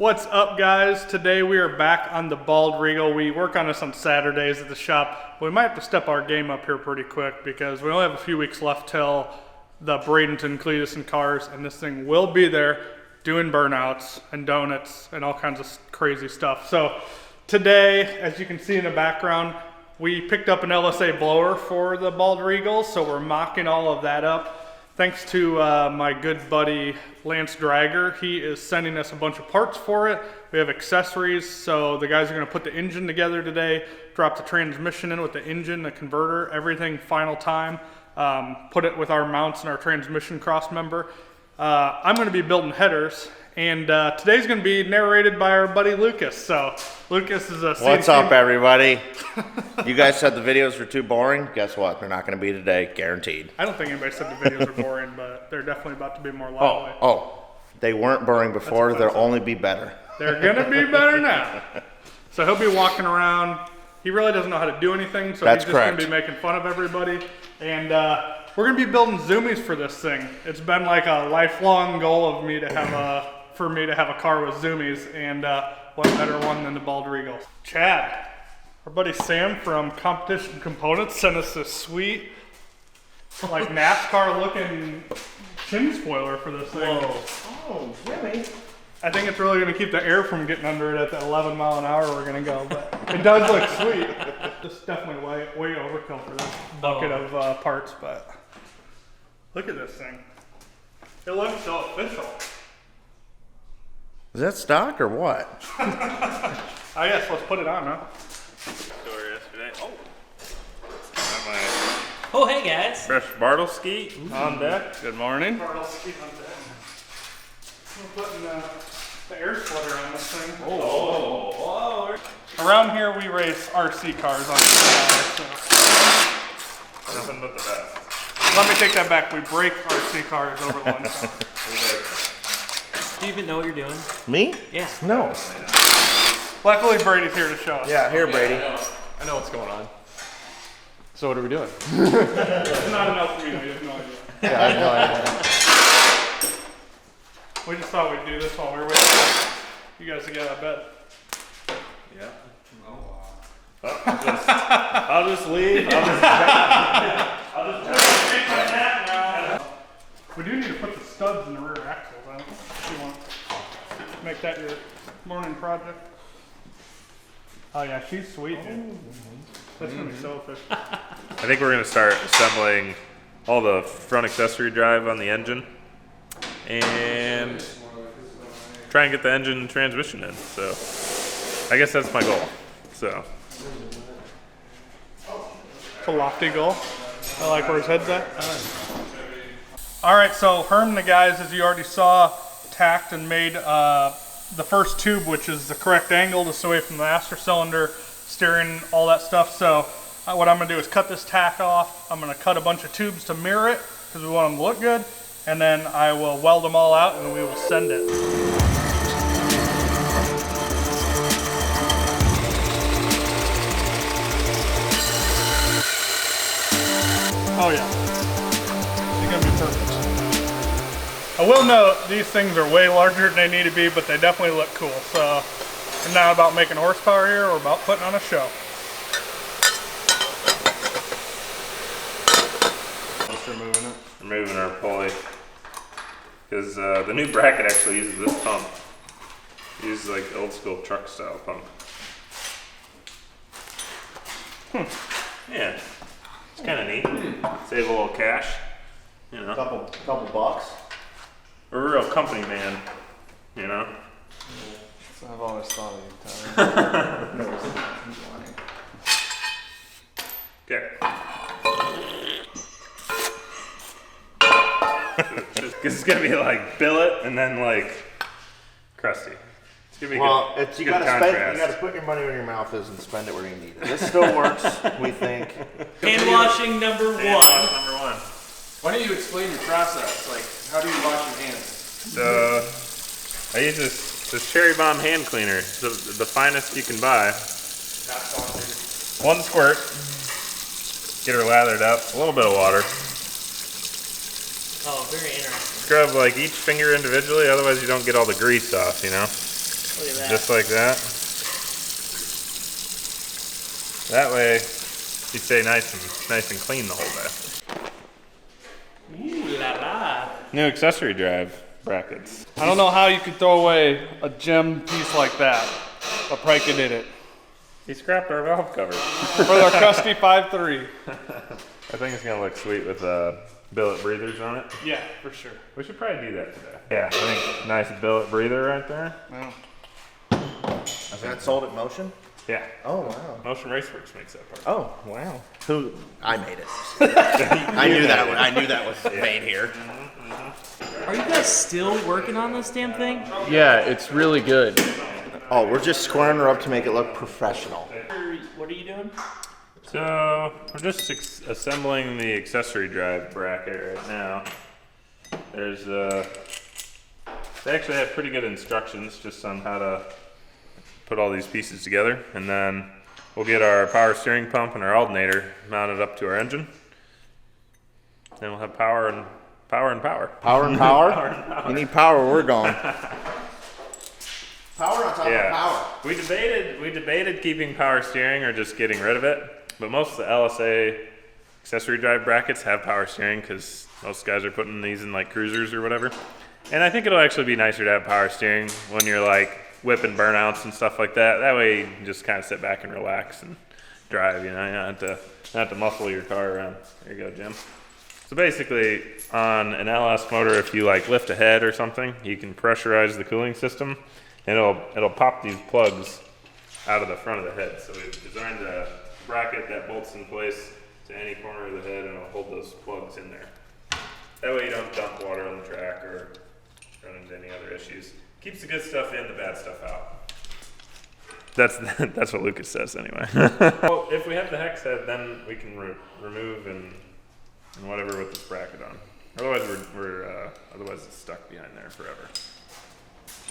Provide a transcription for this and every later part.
What's up, guys? Today we are back on the Bald Regal. We work on this on Saturdays at the shop. We might have to step our game up here pretty quick because we only have a few weeks left till the Bradenton, Cleetus and Cars, and this thing will be there doing burnouts and donuts and all kinds of crazy stuff. So today, as you can see in the background, we picked up an LSA blower for the Bald Regal, so we're mocking all of that up. Thanks to my good buddy Lance Drager. He is sending us a bunch of parts for it. We have accessories, so the guys are going to put the engine together today, drop the transmission in with the engine, the converter, everything final time, put it with our mounts and our transmission cross member. I'm going to be building headers, and today's going to be narrated by our buddy Lucas. So Lucas is a What's up, everybody? You guys said the videos were too boring. Guess what? They're not going to be today, guaranteed. I don't think anybody said the videos are boring, but they're definitely about to be more lively. They weren't boring before. They'll only be better. They're going to be better now. So he'll be walking around. He really doesn't know how to do anything, so he's just going to be making fun of everybody. And we're going to be building Zoomies for this thing. It's been like a lifelong goal of me to have a car with Zoomies, and what better one than the Bald Regal. Chad, our buddy Sam from Competition Components sent us this sweet, like NASCAR looking chin spoiler for this thing. Whoa. Oh, really? I think it's really going to keep the air from getting under it at the 11 mile an hour we're going to go, but it does look sweet. This is definitely way overkill for this bucket of parts, but look at this thing. It looks so official. Is that stock or what? I guess let's put it on, huh? Yesterday. Oh, hey guys. Fresh Bartle ski on deck. Good morning. Bartle ski on deck. We're putting the air splitter on this thing. Oh. Around here we race RC cars on the side, so. Nothing but the best. Let me take that back. We break RC cars over lunch. Do you even know what you're doing? Me? Yeah. No. Luckily Brady's here to show us. Yeah, here, Brady. I know what's going on. So what are we doing? It's not enough for me, we have no idea. Yeah, I have no idea. We just thought we'd do this while we were waiting for you guys to get out of bed. Yeah. I'll just leave. I'll just take my nap now. We do need to put the studs in the rear axles. I don't know if you want to make that your morning project. Oh yeah, she's sweet, dude. That's gonna be so efficient. I think we're gonna start assembling all the front accessory drive on the engine and try and get the engine and transmission in. So I guess that's my goal. So It's a lofty goal. I like where his head's at. All right, so Herm and the guys, as you already saw, tacked and made the first tube, which is the correct angle to stay away from the master cylinder, steering, all that stuff. So what I'm gonna do is cut this tack off. I'm gonna cut a bunch of tubes to mirror it because we want them to look good. And then I will weld them all out and we will send it. Oh yeah, it's gonna be perfect. I will note, these things are way larger than they need to be, but they definitely look cool. So it's not about making horsepower here, or about putting on a show. removing our pulley because the new bracket actually uses this pump. It uses like old school truck style pump. Yeah, it's kind of neat. Save a little cash, you know. Couple bucks. We're a real company man, you know. So I've always thought of you, Okay. Because it's gonna be like billet and then like crusty. It's gonna be good. You gotta put your money where your mouth is and spend it where you need it. This still works, we think. Hand washing number one. Why don't you explain your process? Like, how do you wash your hands? So I use this Cherry Bomb hand cleaner. It's the finest you can buy. One squirt. Get her lathered up. A little bit of water. Oh, very interesting. Scrub like each finger individually, otherwise you don't get all the grease off, you know? Look at that. Just like that. That way, you stay nice and clean the whole day. Ooh la la. New accessory drive brackets. I don't know how you could throw away a gem piece like that, but Pryka did it. He scrapped our valve cover. For their crusty 5.3. I think it's gonna look sweet with billet breathers on it. Yeah, for sure. We should probably do that today. Yeah, I think nice billet breather right there. Well, Is that sold at Motion? Yeah. Oh, wow. Motion Raceworks makes that part. Oh, wow. Who? I made it. I knew that was made here. Are you guys still working on this damn thing? Yeah, it's really good. Oh, we're just squaring her up to make it look professional. What are you doing? So we're just assembling the accessory drive bracket right now. There's they actually have pretty good instructions just on how to put all these pieces together, and then we'll get our power steering pump and our alternator mounted up to our engine. Then we'll have power and power. Power and power? You need power, we're going. Power on top of power. We debated keeping power steering or just getting rid of it, but most of the LSA accessory drive brackets have power steering because most guys are putting these in like cruisers or whatever. And I think it'll actually be nicer to have power steering when you're like whipping burnouts and stuff like that. That way you can just kind of sit back and relax and drive, you know, you don't have to muscle your car around. There you go, Jim. So basically on an LS motor, if you like lift a head or something, you can pressurize the cooling system and it'll pop these plugs out of the front of the head. So we've designed a bracket that bolts in place to any corner of the head and it'll hold those plugs in there. That way you don't dump water on the track or run into any other issues. Keeps the good stuff in, the bad stuff out. That's what Lucas says anyway. Well, if we have the hex head, then we can remove and whatever with this bracket on. Otherwise otherwise it's stuck behind there forever.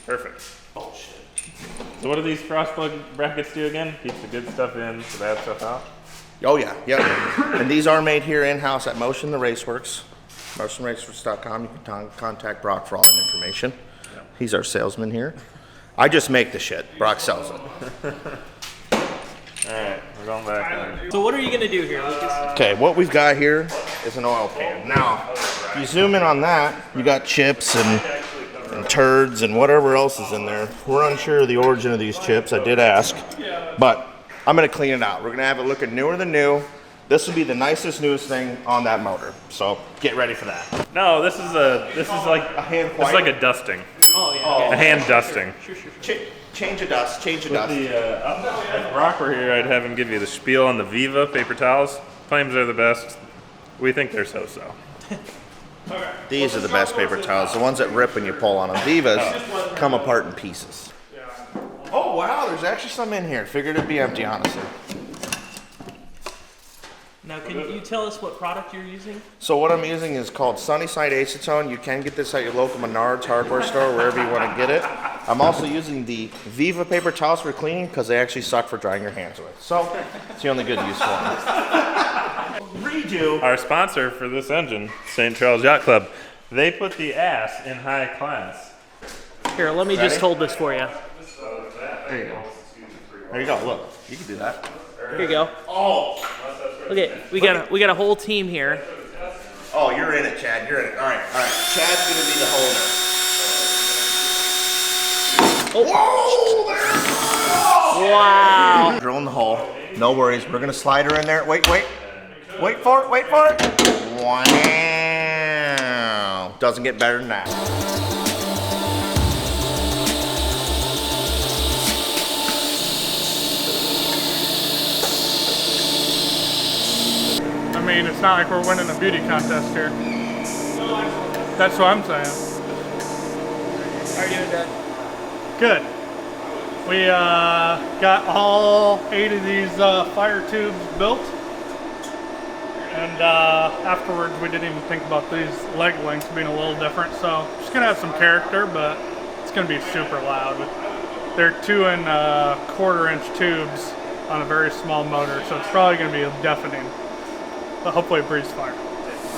Perfect. Bullshit. So what do these Frostbug brackets do again? Keeps the good stuff in, the bad stuff out. Oh, yeah, yep. And these are made here in-house at Motion, the Raceworks. MotionRaceworks.com. You can contact Brock for all that information. Yep. He's our salesman here. I just make the shit. Brock sells it. Alright, we're going back there. So what are you gonna do here, Lucas? Okay, what we've got here is an oil pan. Now, if you zoom in on that, you got chips and turds and whatever else is in there. We're unsure of the origin of these chips. I did ask, but I'm gonna clean it out. We're gonna have it looking newer than new. This will be the nicest, newest thing on that motor. So get ready for that. No, this is like A hand it's like a dusting. Oh yeah. A hand dusting. Sure. Change of dust. Change of dust. If Brock were here, I'd have him give you the spiel on the Viva paper towels. Claims they're the best. We think they're so-so. These are the best paper towels. The ones that rip when you pull on them. Vivas come apart in pieces. Oh wow, there's actually some in here. Figured it'd be empty, honestly. Now, can you tell us what product you're using? So what I'm using is called Sunnyside Acetone. You can get this at your local Menards hardware store, wherever you want to get it. I'm also using the Viva paper towels for cleaning because they actually suck for drying your hands with. So it's the only good use for them. Redo. Our sponsor for this engine, St. Charles Yacht Club, they put the ass in high class. Here, let me just hold this for you. There you go. There you go. Look, you can do that. Here you go. Oh. Okay, we got a whole team here. Oh, you're in it, Chad. You're in it. All right. Chad's gonna be the holder. Oh. Whoa! There it goes! Wow. Drilling the hole. No worries. We're gonna slide her in there. Wait for it. Wow. Doesn't get better than that. I mean, it's not like we're winning a beauty contest here. That's what I'm saying. How are you doing, Dad? Good. We got all 8 of these fire tubes built. And afterwards, we didn't even think about these leg lengths being a little different. So it's going to have some character, but it's going to be super loud. They're 2 1/4-inch tubes on a very small motor, so it's probably going to be deafening. But hopefully it breathes fire.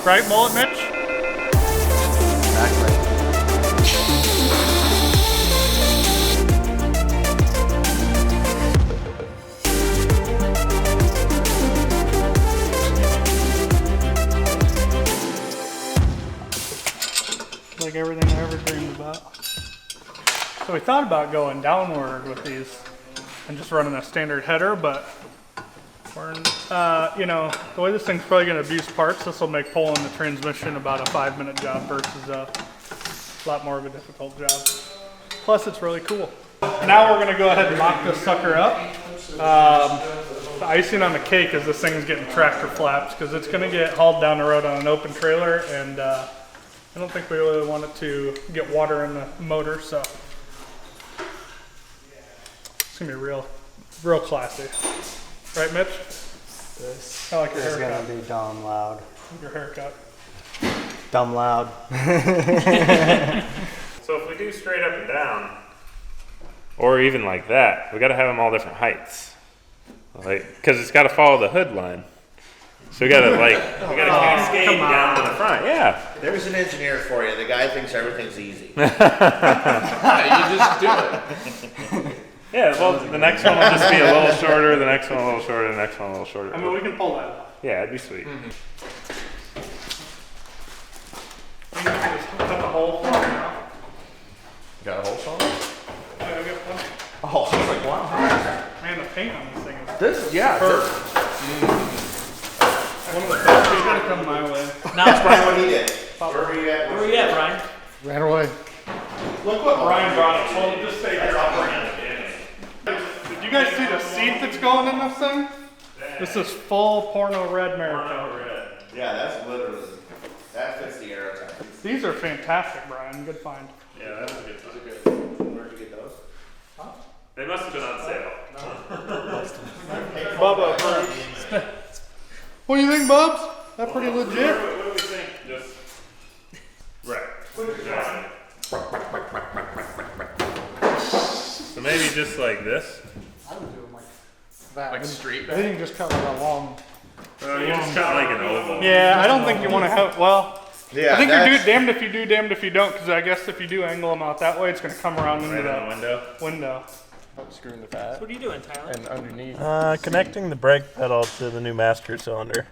Right, Mullet Mitch? Exactly. So we thought about going downward with these and just running a standard header, but we're, you know, the way this thing's probably going to abuse parts, this will make pulling the transmission about a 5-minute job versus a lot more of a difficult job. Plus, it's really cool. Now we're going to go ahead and mock this sucker up. The icing on the cake is this thing's getting tractor flaps because it's going to get hauled down the road on an open trailer, and I don't think we really want it to get water in the motor, so it's going to be real classy. Right, Mitch? This I like your is haircut. gonna be dumb loud. Your haircut. Dumb loud. So if we do straight up and down, or even like that, we got to have them all different heights, like because it's got to follow the hood line. So we got to cascade down to the front. Yeah. There's an engineer for you. The guy thinks everything's easy. You just do it. Yeah. Well, the next one will just be a little shorter. The next one a little shorter. The next one a little shorter. I mean, we can pull that off. Yeah, it'd be sweet. We can just cut the hole for it now. Got a hole saw? Yeah, we got plenty. Oh, I was like, wow. Man, the paint on this thing is This, yeah. one of the best. It's gotta come my way. Now, Brian, what he did. where are you at, Brian? Ran away. Look what Brian brought us. Hold it, just stay here. I'll bring it. Did you guys see the seat that's going in this thing? This is full porno red America. Yeah, that's literally, that fits the Aero Tank. These are fantastic, Brian. Good find. Yeah, that was a good one. Where'd you get those? They must have been on sale. Bubba, what do you think, Bubs? That pretty legit. What do we think? Just right. So maybe just like this. Like straight I think just cut like a long. You just got like an oval. Yeah, I don't think you want to have. Well, Yeah, I think you're damned if you do, damned if you don't. Because I guess if you do angle them out that way, it's going to come around into Right in the the window. window. Screwing the fat What are you doing, Tyler? and underneath. Connecting the brake pedal to the new master cylinder.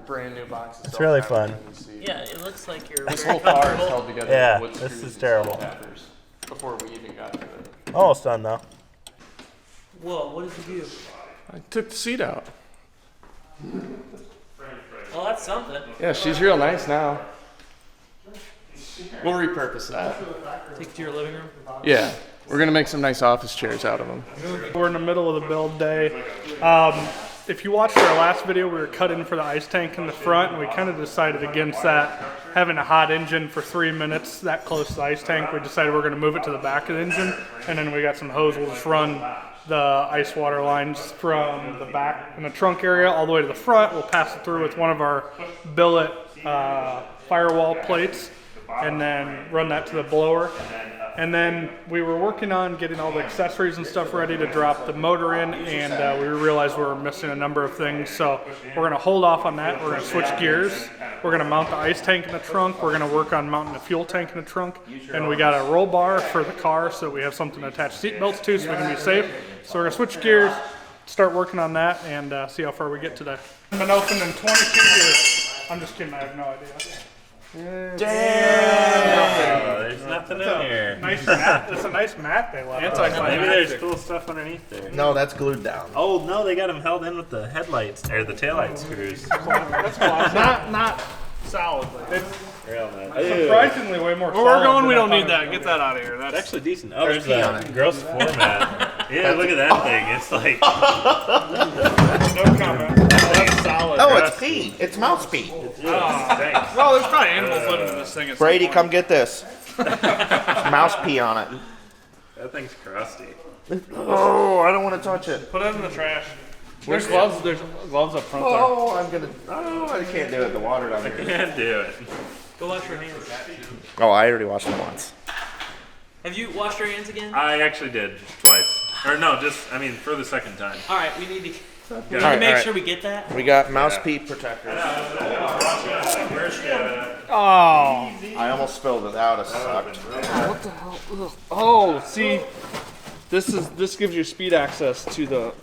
Brand new box. It's really fun. Yeah, it looks like you're This very whole car is comfortable. held together Yeah, with wood this screws is and terrible. tappers before we even got to it. Almost done though. Whoa, what did you do? I took the seat out. Oh, that's something. Yeah, she's real nice now. We'll repurpose that. Take it to your living room. Yeah, we're gonna make some nice office chairs out of them. We're in the middle of the build day. If you watched our last video, we were cutting for the ice tank in the front, and we kind of decided against that. Having a hot engine for 3 minutes that close to the ice tank, we decided we're going to move it to the back of the engine, and then we got some hose. We'll just run the ice water lines from the back in the trunk area all the way to the front. We'll pass it through with one of our billet firewall plates, and then run that to the blower. And then we were working on getting all the accessories and stuff ready to drop the motor in, and we realized we were missing a number of things. So we're going to hold off on that. We're going to switch gears. We're going to mount the ice tank in the trunk. We're going to work on mounting the fuel tank in the trunk. And we got a roll bar for the car so we have something to attach seat belts to so we can be safe. So we're going to switch gears, start working on that, and see how far we get today. It's been opened in 22 years. I'm just kidding. I have no idea. There's nothing in here. Nice mat. It's a nice mat they left. Maybe there's cool stuff underneath there. No, that's glued down. Oh no, they got them held in with the headlights or the taillight screws. That's not solidly. It's Real nice. surprisingly way more. Where we're solid going, than we I don't thought need it that. was Get gonna that out of here. That's Actually decent. Oh, there's pee on a it. gross format. Yeah, look at that thing. It's like be. No comment. that's solid. Oh, it's pee. It's Mousepee. Thanks. Well, there's probably animals living in this thing. At Brady, come get this. Mousepee on it. That thing's crusty. Oh, I don't want to touch it. Put it in the trash. There's gloves. There's gloves up front there. Oh, I can't do it. The water down here. Can't do it. Go wash your hands. Oh, I already washed them once. Have you washed your hands again? I actually did twice. Or no, I mean for the second time. All right, we need to Alright, make alright. sure we get that. We got Mousepee protectors. Oh. I almost spilled it out. It sucked. Oh, see, this gives you speed access to the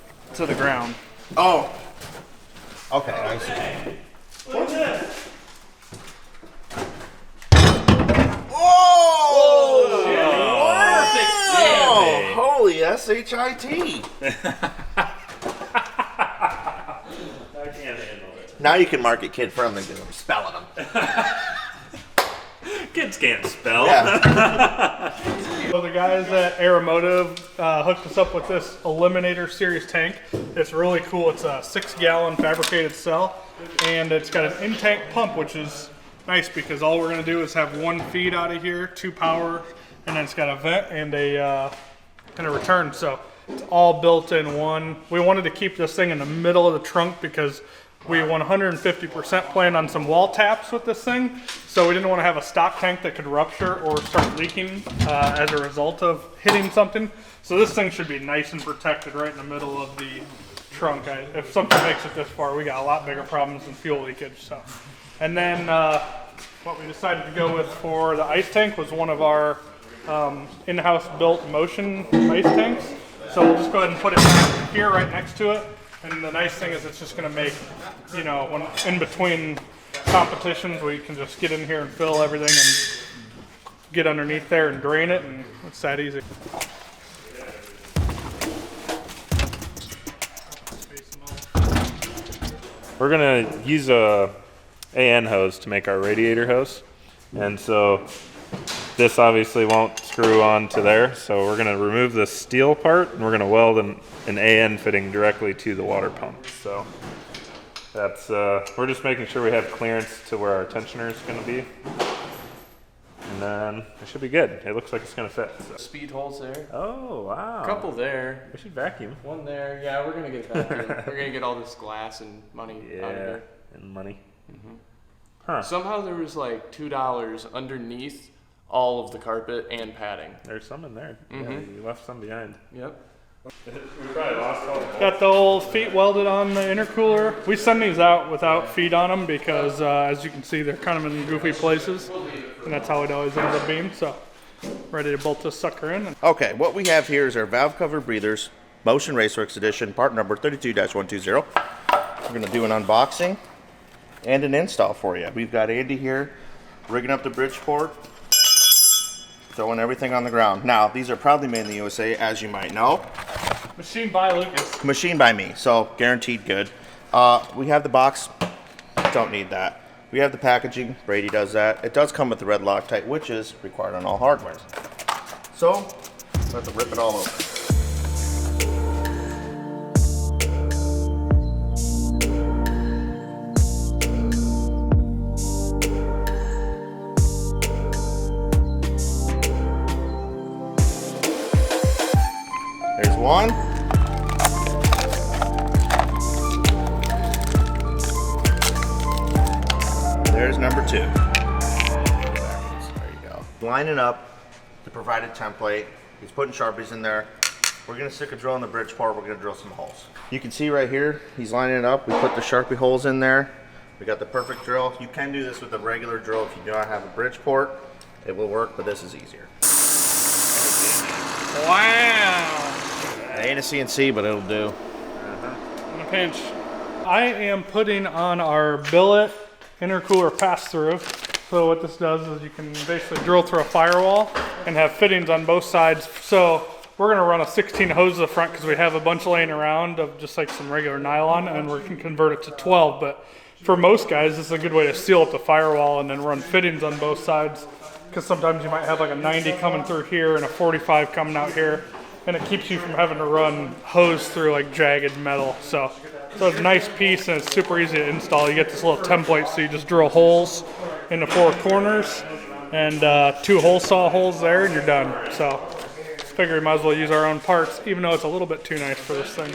ground. Oh. Okay, I see. S-H-I-T. I can't handle it. Now you can mark it kid friendly because I'm spelling them. Kids can't spell. Yeah. So the guys at Aeromotive hooked us up with this Eliminator series tank. It's really cool. It's a 6-gallon fabricated cell, and it's got an in-tank pump, which is nice because all we're going to do is have 1 feed out of here, 2 power, and then it's got a vent and a return. So it's all built in one. We wanted to keep this thing in the middle of the trunk because we 150% plan on some wall taps with this thing, so we didn't want to have a stock tank that could rupture or start leaking as a result of hitting something. So this thing should be nice and protected right in the middle of the trunk. If something makes it this far, we got a lot bigger problems than fuel leakage. So, and then what we decided to go with for the ice tank was one of our in-house built motion ice tanks. So we'll just go ahead and put it back here right next to it. And the nice thing is it's just going to make, you know, when in between competitions we can just get in here and fill everything and get underneath there and drain it, and it's that easy. We're gonna use a AN hose to make our radiator hose, and so this obviously won't screw on to there, so we're going to remove the steel part and we're going to weld an AN fitting directly to the water pump. So that's we're just making sure we have clearance to where our tensioner is going to be, and then it should be good. It looks like it's going to fit. So. Speed holes there. Oh wow! A couple there. We should vacuum. One there. Yeah, we're gonna get that. We're gonna get all this glass and money out of there. And money. Huh. Somehow there was like $2 underneath all of the carpet and padding. There's some in there. Yeah, you left some behind. Yep. We probably lost all. Got the old feet welded on the intercooler. We send these out without feet on them because, as you can see, they're kind of in goofy places, and that's how it always ends up being. So, ready to bolt this sucker in. Okay, what we have here is our valve cover breathers, Motion Raceworks edition, part number 32-120. We're going to do an unboxing and an install for you. We've got Andy here rigging up the Bridgeport, throwing everything on the ground. Now, these are proudly made in the USA, as you might know. Machine by Lucas. Machined by me, so guaranteed good. We have the box, don't need that. We have the packaging, Brady does that. It does come with the red Loctite, which is required on all hardware. So, let's rip it all open. There's one. There's number 2. There you go. Lining up the provided template. He's putting Sharpies in there. We're gonna stick a drill in the Bridgeport. We're gonna drill some holes. You can see right here, he's lining it up. We put the Sharpie holes in there. We got the perfect drill. You can do this with a regular drill if you do not have a Bridgeport. It will work, but this is easier. Wow. It ain't a CNC, but it'll do. In a pinch. I am putting on our billet intercooler pass-through. So what this does is you can basically drill through a firewall and have fittings on both sides. So we're going to run a 16 hose to the front because we have a bunch laying around of just like some regular nylon, and we can convert it to 12. But for most guys, this is a good way to seal up the firewall and then run fittings on both sides, because sometimes you might have like a 90 coming through here and a 45 coming out here, and it keeps you from having to run hose through like jagged metal. So it's a nice piece and it's super easy to install. You get this little template, so you just drill holes in the 4 corners and 2 hole saw holes there, and you're done. So figure we might as well use our own parts, even though it's a little bit too nice for this thing.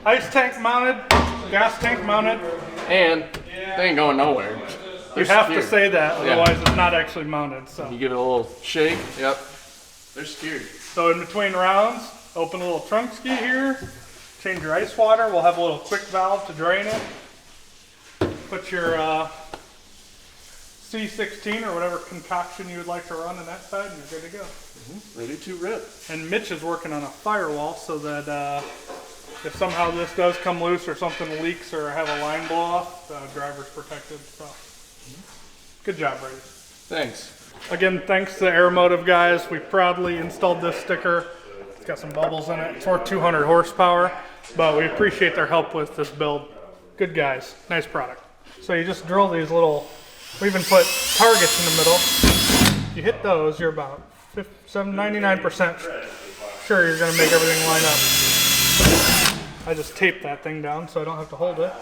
Ice tank mounted, gas tank mounted. And they ain't going nowhere. You have to say that, otherwise it's not actually mounted. So You give it a little shake. Yep. They're scared. So in between rounds, open a little trunk ski here, change your ice water. We'll have a little quick valve to drain it. Put your C16 or whatever concoction you would like to run on that side, and you're good to go. Ready to rip. And Mitch is working on a firewall so that if somehow this does come loose or something leaks or have a line blow off, the driver's protected. So good job, Brady. Thanks. Again, thanks to the Aeromotive guys. We proudly installed this sticker got some bubbles in it. It's worth 200 horsepower, but we appreciate their help with this build. Good guys, nice product. So you just drill these little, we even put targets in the middle. You hit those, you're about 99% sure you're gonna make everything line up. I just tape that thing down so I don't have to hold it.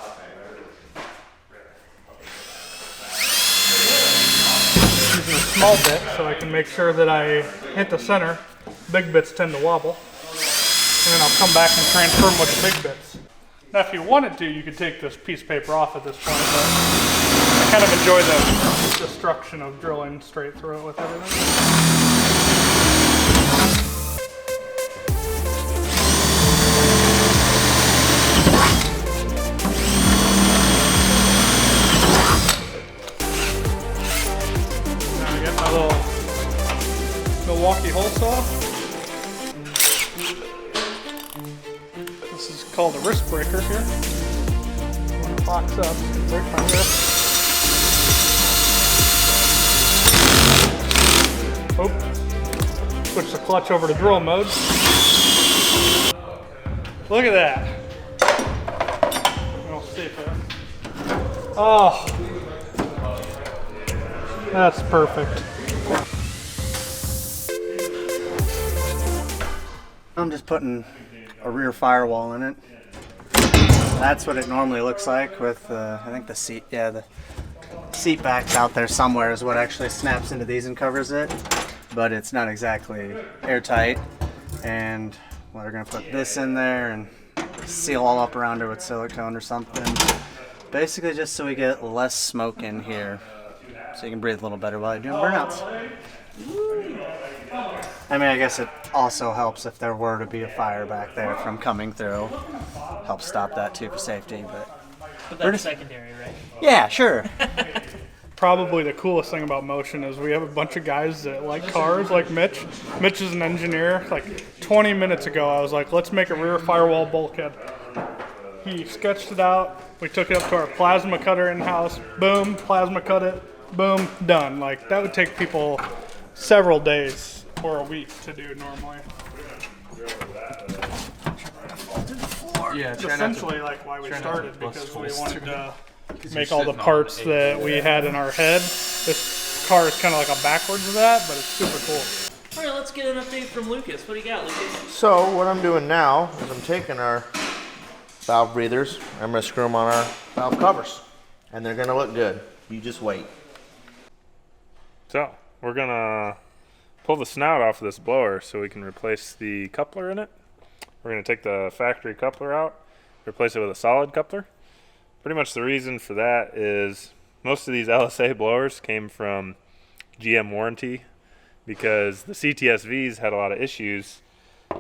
Using a small bit so I can make sure that I hit the center. Big bits tend to wobble. And then I'll come back and transfer them with the big bits. Now if you wanted to, you could take this piece of paper off at this point, but I kind of enjoy the destruction of drilling straight through it with everything. Now I got my little Milwaukee hole saw. This is called a wrist breaker here. When it locks up, break my wrist. Oh, switch the clutch over to drill mode. Look at that. I'll safe it. Oh, that's perfect. I'm just putting a rear firewall in it. That's what it normally looks like with, I think the seat, yeah, the seat back's out there somewhere is what actually snaps into these and covers it, but it's not exactly airtight. And we're gonna put this in there and seal all up around it with silicone or something. Basically just so we get less smoke in here, so you can breathe a little better while you're doing burnouts. I mean, I guess it also helps if there were to be a fire back there from coming through. Helps stop that too for safety, But that's secondary, right? yeah, sure. Probably the coolest thing about Motion is we have a bunch of guys that like cars, like Mitch. Mitch is an engineer. Like 20 minutes ago, I was like, let's make a rear firewall bulkhead. He sketched it out. We took it up to our plasma cutter in-house. Boom, plasma cut it. Boom, done. Like, that would take people several days or a week to do normally. Yeah, It's essentially like why we started, because we wanted to make all the parts that we had in our head. This car is kind of like a backwards of that, but it's super cool. All right, let's get an update from Lucas. What do you got, Lucas? So what I'm doing now is I'm taking our valve breathers, I'm going to screw them on our valve covers, and they're going to look good. You just wait. So we're gonna pull the snout off of this blower so we can replace the coupler in it. We're gonna take the factory coupler out, replace it with a solid coupler. Pretty much the reason for that is most of these LSA blowers came from GM warranty because the CTSVs had a lot of issues.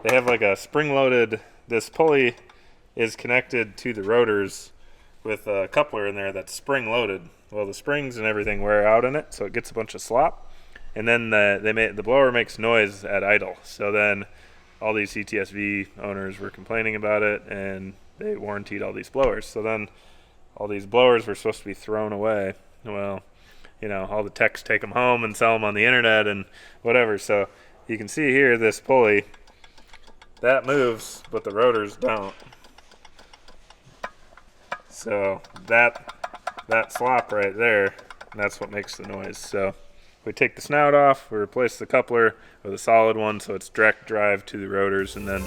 They have like a spring-loaded, this pulley is connected to the rotors with a coupler in there that's spring-loaded. Well, the springs and everything wear out in it, so it gets a bunch of slop. And then the blower makes noise at idle. So then all these CTSV owners were complaining about it, and they warrantied all these blowers. So then all these blowers were supposed to be thrown away. Well, you know, all the techs take them home and sell them on the internet and whatever. So you can see here this pulley, that moves, but the rotors don't. So that slop right there, that's what makes the noise. So we take the snout off, we replace the coupler with a solid one so it's direct drive to the rotors, and then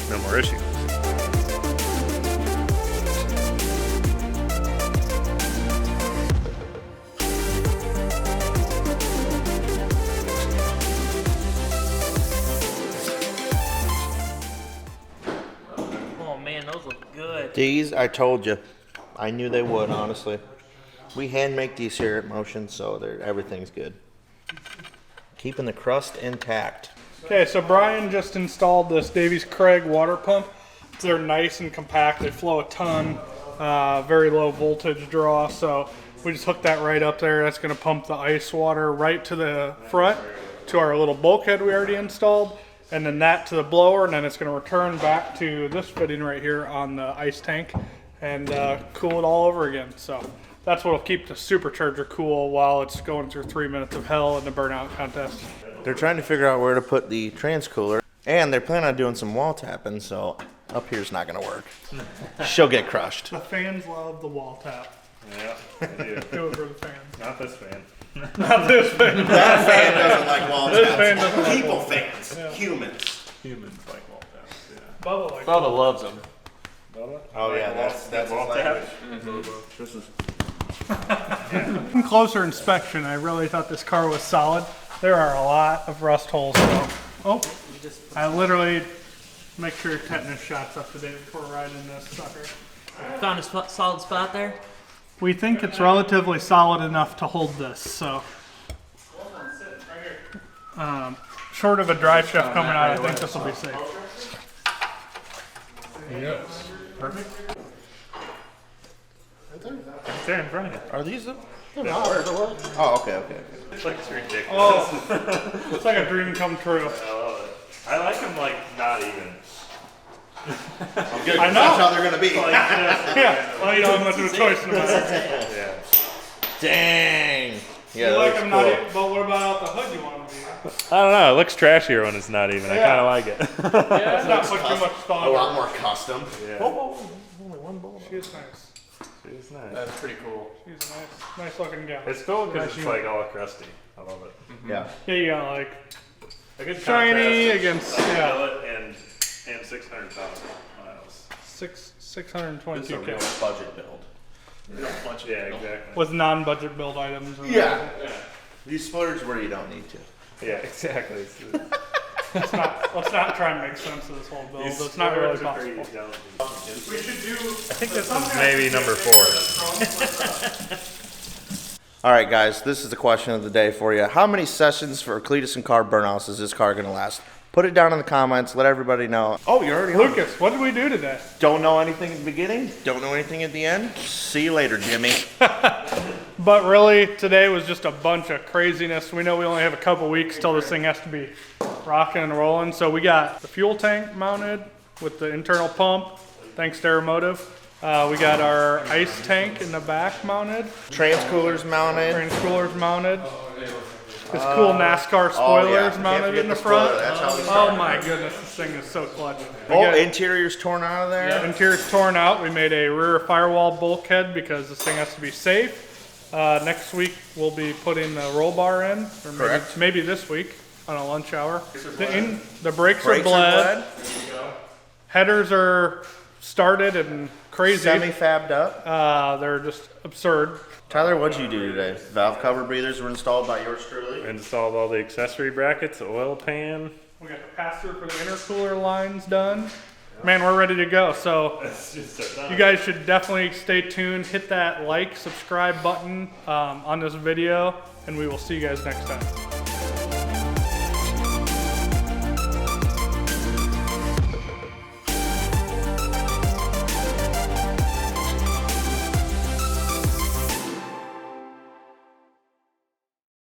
no more issue. Oh man, those look good. These, I told you. I knew they would, honestly. We hand make these here at Motion, so everything's good. Keeping the crust intact. Okay, so Brian just installed this Davies Craig water pump. They're nice and compact. They flow a ton. Very low voltage draw. So we just hooked that right up there. That's going to pump the ice water right to the front to our little bulkhead we already installed, and then that to the blower, and then it's going to return back to this fitting right here on the ice tank and cool it all over again. So that's what will keep the Supercharger cool while it's going through 3 minutes of hell in the burnout contest. They're trying to figure out where to put the transcooler. And they're planning on doing some wall tapping, so up here's not gonna work. She'll get crushed. The fans love the wall tap. Yeah, I do. Do it for the fans. Not this fan. Not this fan. That fan doesn't like wall This taps. fan doesn't like People wall fans, humans. Humans like wall taps. Yeah. Bubba like Bubba loves them. Bubba? Oh yeah, that's wall his tap. language. This is On closer inspection, I really thought this car was solid. There are a lot of rust holes. So, oh, I literally make sure tetanus shots up to date before riding this sucker. Found a solid spot there. We think it's relatively solid enough to hold this. So, short of a drive shaft coming out, I think this will be safe. Yes. Perfect. It's there in front of you. Are these them? Oh, okay. It's like it's ridiculous. Oh, it's like a dream come true. I love it. I like them like not even. Good. I know. That's how they're gonna be. Like just, Yeah, well, you don't have much of a choice in the matter. yeah. Dang. Yeah, You like that's them cool. not even, but what about out the hood you want to be? I don't know. It looks trashier when it's not even. I kind of like it. Let's not put too much thought A lot into it. more custom. Yeah. Only one bullet. She is nice. It's nice. That's pretty cool. She's a nice looking gal. It's cool because it's like all crusty. I love it. Yeah. Yeah, you got like A good shiny contrast against of yeah, Billet and 600,000 miles. 622 622K budget build. Yeah, exactly. with non-budget build items. And Yeah. You splurge where you don't need to. Yeah, exactly. let's not try and make sense of this whole build. It's not really possible. We should do. I think this is maybe number 4. All right, guys, this is the question of the day for you. How many sessions for Cleetus and Car Burnouts is this car going to last? Put it down in the comments. Let everybody know. Oh, you're already on. Lucas, what did we do today? Don't know anything at the beginning. Don't know anything at the end. See you later, Jimmy. But really, today was just a bunch of craziness. We know we only have a couple weeks till this thing has to be rocking and rolling. So we got the fuel tank mounted with the internal pump, thanks to Aeromotive. We got our ice tank in the back mounted, Transcoolers mounted. train coolers mounted. This cool NASCAR spoilers Can't mounted forget in the spoiler. front. That's how we Oh started. my goodness, this thing is so clutch. We Oh, got- interior's torn out of there. Interior's torn out. We made a rear firewall bulkhead because this thing has to be safe. Next week we'll be putting the roll bar in, or Correct. maybe this week on a lunch hour. The brakes are Brakes bled. are Headers are started and crazy. semi-fabbed up. They're just absurd. Tyler, what'd you do today? Valve cover breathers were installed by yours truly. Installed all the accessory brackets, the oil pan. We got the pass-through for the intercooler lines done. Man, we're ready to go. So It's just so you guys should definitely stay tuned. Hit that like, subscribe button on this video, and we will see you guys next time.